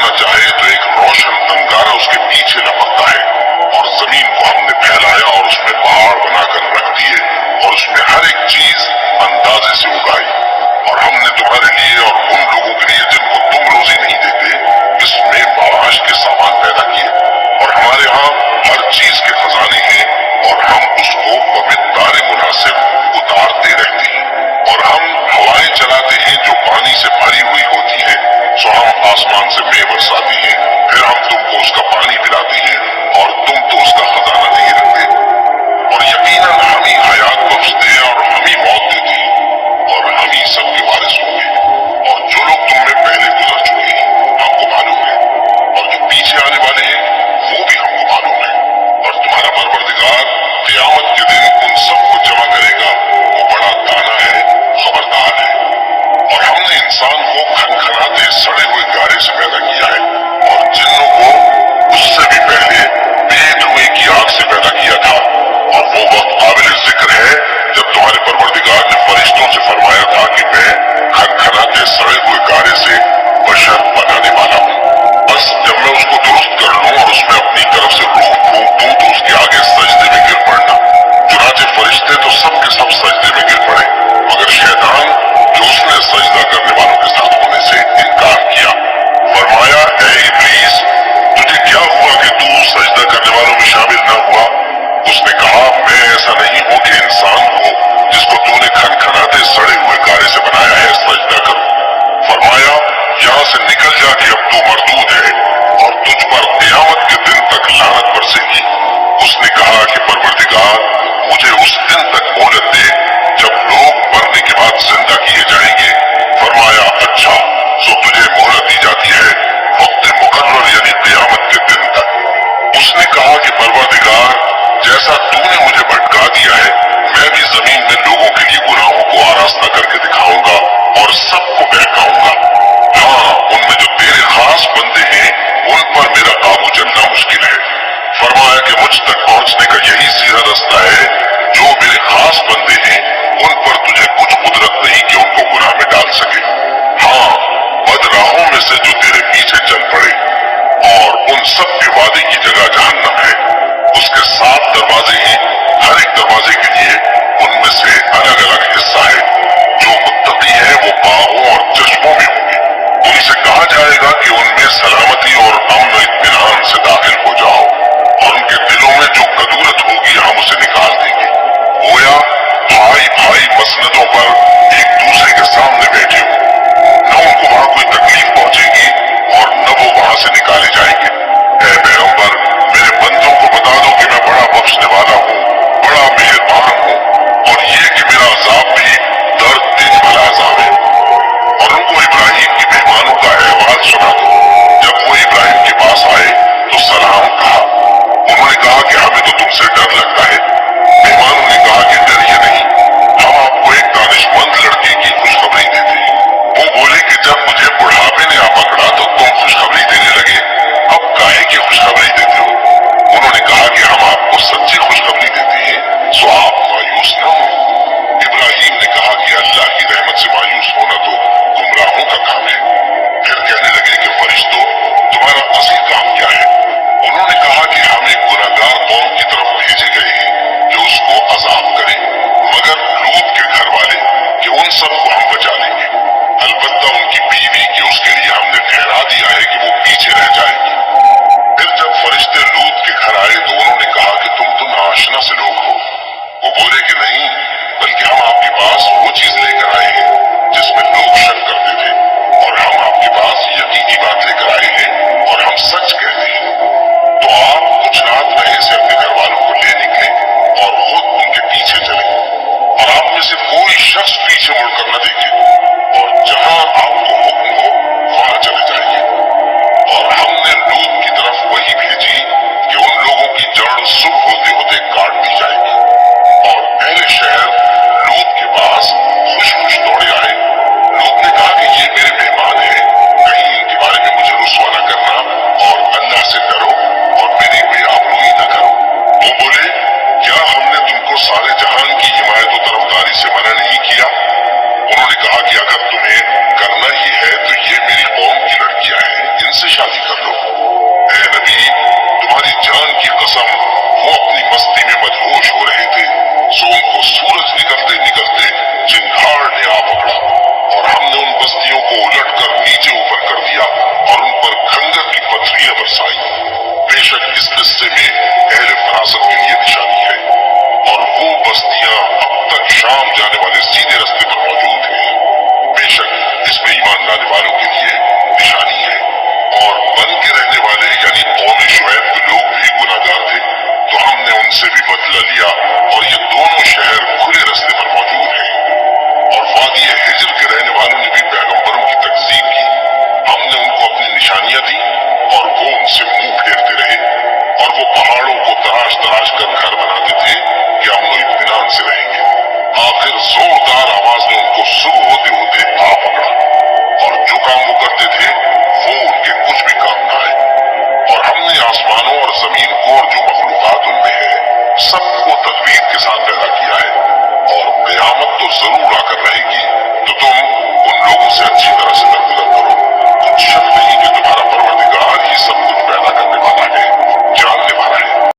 करना चाहे तो एक रोशन अंगारा उसके पीछे लपकता है। और जमीन को हमने फैलाया और उसमें पहाड़ बनाकर रख दिए और उसमें हर एक चीज अंदाजे से उगाई। और हमने तुम्हारे लिए और उन लोगों के लिए जिनको तुम रोजी नहीं देते इसमें माश के सामान पैदा किए। और हमारे यहाँ हर चीज के खजाने हैं और हम उसको बमिकदार मुनासिब उतारते रहते हैं। और हम हवाएं चलाते हैं जो पानी से भरी हुई होती है, सो हम आसमान से मेघ बरसाते हैं, फिर हम तुमको उसका पानी पिलाते हैं और तुम तो उसका खजाना नहीं रखते। और यकीनन हम ही हयात बख्शते हैं और हम ही मौत देते हैं और हम ही सबके वारिस होंगे। और जो लोग तुम में पहले गुजर चुके हैं हमको मालूम है, और जो पीछे आने वाले हैं वो भी हमको मालूम है। और तुम्हारा परवरदिगार क़यामत के दिन उन सबको जमा करेगा, वो बड़ा दाना है, खबरदार है। और हमने इंसान को खनखनाते सड़े हुए गारे से पैदा किया है और जिन्नों को उससे भी पहले बेधुएं की आग से पैदा किया था। और वो वक्त काबिल जिक्र है जब तुम्हारे परवरदिगार ने फरिश्तों से फरमाया था कि मैं खनखनाते सड़े हुए गारे से बशर बनाने वाला हूँ। बस जब मैं उसको दुरुस्त कर लूं और उसमें अपनी तरफ से रूह फूंक दूं तो उसके आगे सजदे में गिर पड़ना। चुनाचे फरिश्ते तो सब के सब सजदे में गिर पड़े, मगर शैतान जो उसने सजदा करने वालों के साथ होने से इनकार किया, फरमाया ऐ इब्लीस, तुझे क्या हुआ कि तू सजदा करने वालों में शामिल न हुआ? उसने कहा मैं ऐसा नहीं हूँ कि इंसान को जिसको तूने खनखनाते सड़े हुए गारे से बनाया है सजदा करूं। फरमाया यहाँ से निकल जा कि अब तू मरदूद है और तुझ पर क़यामत के दिन तक लानत बरसेगी। उसने कहा कि परवरदिगार मुझे उस दिन तक मोहलत दे जब लोग मरने के बाद जिंदा किए जाएंगे। फरमाया अच्छा, सो तुझे मोहलत दी जाती है वक्त मुकर्रर यानी क़यामत के दिन तक। उसने कहा कि परवरदिगार जैसा तूने मुझे भटका दिया है मैं भी जमीन में लोगों के लिए गुनाहों को आरास्ता करके दिखाऊंगा और सबको बहकाऊंगा। हाँ, उनमें जो तेरे खास बंदे हैं उन पर मेरा काबू चलना मुश्किल है। फरमाया कि मुझ तक पहुंचने का यही सीधा रास्ता है, जो मेरे खास बंदे हैं उन पर तुझे कुछ कुदरत नहीं कि उनको गुनाह में डाल सके। हाँ, बदराहों में से जो तेरे पीछे चल पड़े और उन सब के वादे की जगह जहन्नम है। उसके 7 दरवाजे हैं, हर एक दरवाजे के लिए उनमें से अलग अलग हिस्सा है। जो मुत्तकी है वो बागों और चश्मों में होंगे। उनसे कहा जाएगा कि उनमें सलामती और अमन इत्मीनान से दाखिल हो जाओ और उनके दिलों में जो कदूरत होगी हम उसे निकाल देंगे। गोया भाई भाई मसनदों पर एक दूसरे के सामने बैठे हो, न उनको वहां कोई तकलीफ पहुंचेगी और न वो वहां से निकाले जाएंगे। ऐ पैगंबर, मेरे बंदों को बता दो कि मैं बड़ा बख्शने वाला हूँ, बड़ा मेहरबान हूँ और ये कि मेरा अज़ाब भी दर्द देने वाला अज़ाब है। और उनको इब्राहिम के मेहमानों का अहवाल सुना दो। जब वो इब्राहिम के पास आए तो सलाम कहा। उन्होंने कहा कि हमें तो तुमसे डर लगता है। मेहमानों ने कहा कि डरिए नहीं, हम आपको एक दानिशमंद लड़के की खुशखबरी देते हैं। वो बोले कि जब मुझे बुढ़ापे ने आ पकड़ा तो तुम खुशखबरी देने लगे, अब काहे की खुशखबरी देते हो? उन्होंने कहा कि हम आपको सच्ची खुशखबरी देते हैं, सो आप मायूस न हो। इब्राहिम ने कहा कि अल्लाह की रहमत से मायूस होना तो गुमराहों का काम है। फिर कहने लगे कि फरिश्तों, तुम्हारा असली काम क्या है? उन्होंने कहा कि हम एक गुनाहगार कौम की तरफ भेजे गए हैं जो उसको अजाब करे, मगर लूत के घर वाले कि उन सबको हम बचा लेंगे, अलबत्ता उनकी बीवी कि उसके लिए हमने ठहरा दिया है कि वो पीछे रह जाएगी। फिर जब फरिश्ते लूत के घर आए तो उन्होंने कहा कि तुम तो नाआशना से लोग हो। वो बोले कि नहीं, बल्कि हम आपके पास वो चीज लेकर आए हैं जिसमें लोग शक करते थे और हम आपके पास यकीनी बात लेकर आए हैं और हम सच कहते हैं। तो आप कुछ रात रहे से अपने घर वालों को ले निकले और खुद उनके पीछे चले और आप में से कोई शख्स पीछे मुड़कर न देखे और जहां आपको हुक्म हो वहां चले जाइए। और हमने लूत की तरफ वही भेजी कि उन लोगों की जड़ सुबह होते होते काट दी जाएगी। और पहले शहर लूत के पास खुश खुश दौड़े आए। लूत ने कहा कि ये मेरे मेहमान हैं, कहीं इनके बारे में मुझे रुस्वा न करना और अल्लाह से डरो और मेरी बेआबरूई न करो। वो बोले क्या हमने तुमको सारे जहान की हिमायत और तरफदारी से मना नहीं किया? उन्होंने कहा कि अगर तुम्हें फैसला लिया और ये दोनों शहर खुले रास्ते पर मौजूद हैं। और वादी हिज्र के रहने वालों ने भी पैगंबरों की तकजीब की। हमने उनको अपनी निशानियां दी और वो उनसे मुंह फेरते रहे और वो पहाड़ों को तराश तराश कर घर बनाते थे कि अमन इत्मीनान से रहेंगे। आखिर जोरदार आवाज ने उनको शुरू होते होते आ पकड़ा और जो काम वो करते थे वो उनके कुछ भी काम न आए। और हमने आसमानों और जमीन को और जो मखलूकात उनमें है सबको तदबीर के साथ पैदा किया है और कयामत तो जरूर आकर रहेगी, तो तुम उन लोगों से अच्छी तरह से दरगुजर करो। कुछ शक नहीं कि तुम्हारा परवरदिगार